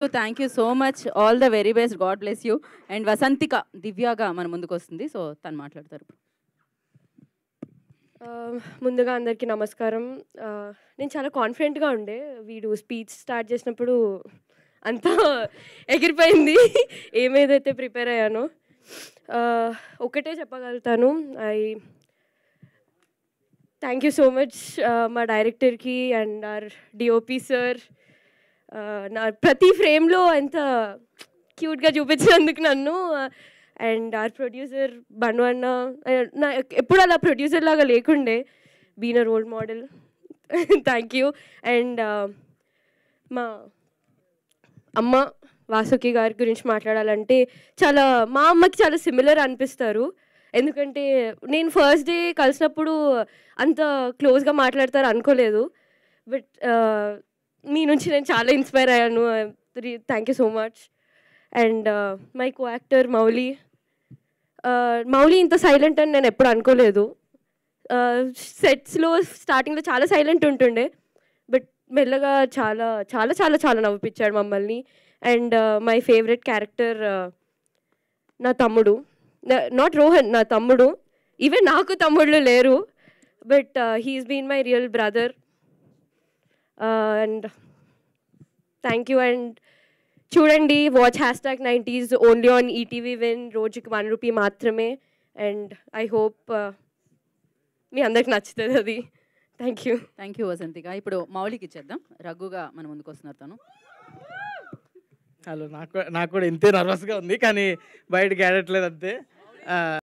Thank you so much. All the very best. God bless you. And Vasanthika దివ్యగా మన ముందుకు వస్తుంది. సో తను మాట్లాడతారు. ముందుగా అందరికీ నమస్కారం. నేను చాలా కాన్ఫిడెంట్గా ఉండే. వీడు స్పీచ్ స్టార్ట్ చేసినప్పుడు అంతా ఎగిరిపోయింది ఏమేదైతే ప్రిపేర్ అయ్యానో. ఒకటే చెప్పగలుగుతాను, థ్యాంక్ యూ సో మచ్ మా డైరెక్టర్కి అండ్ ఆర్ డిఓపి సార్. నా ప్రతి ఫ్రేమ్లో ఎంత క్యూట్గా చూపించినందుకు నన్ను. అండ్ ఆర్ ప్రొడ్యూసర్ బను అన్న, నా ఎప్పుడు అలా ప్రొడ్యూసర్ లాగా లేకుండే, been a role model. Thank you. And మా అమ్మ వాసుకి గారి గురించి మాట్లాడాలంటే, మా అమ్మకి చాలా సిమిలర్ అనిపిస్తారు. ఎందుకంటే నేను ఫస్ట్ డే కలిసినప్పుడు అంత క్లోజ్గా మాట్లాడతారు అనుకోలేదు. బట్ మీ నుంచి నేను చాలా ఇన్స్పైర్ అయ్యాను. Thank you so much. And my co actor Mouli. Mouli ఇంత సైలెంట్ అని నేను ఎప్పుడు అనుకోలేదు. సెట్స్లో స్టార్టింగ్లో చాలా సైలెంట్ ఉంటుండే, బట్ మెల్లగా చాలా చాలా చాలా చాలా నవ్విపించాడు మమ్మల్ని. అండ్ మై ఫేవరెట్ క్యారెక్టర్ నా తమ్ముడు, నాట్ రోహన్, నా తమ్ముడు. ఈవెన్ నాకు తమ్ముళ్ళు లేరు, but he's been my real brother. And thank you. And చూడండి, watch #90s only on ETV Win. రోజుకి ₹1 మాత్రమే. అండ్ ఐ హోప్ మీ అందరికి నచ్చుతుంది అది. Thank you. Thank you Vasanthika. ఇప్పుడు మౌలికి ఇచ్చేద్దాం. రఘుగా మన ముందుకు వస్తున్నారు తను. హలో, నాకు కూడా ఇంతే నర్వస్గా ఉంది, కానీ బయటకి ఆడట్లేదు అంతే.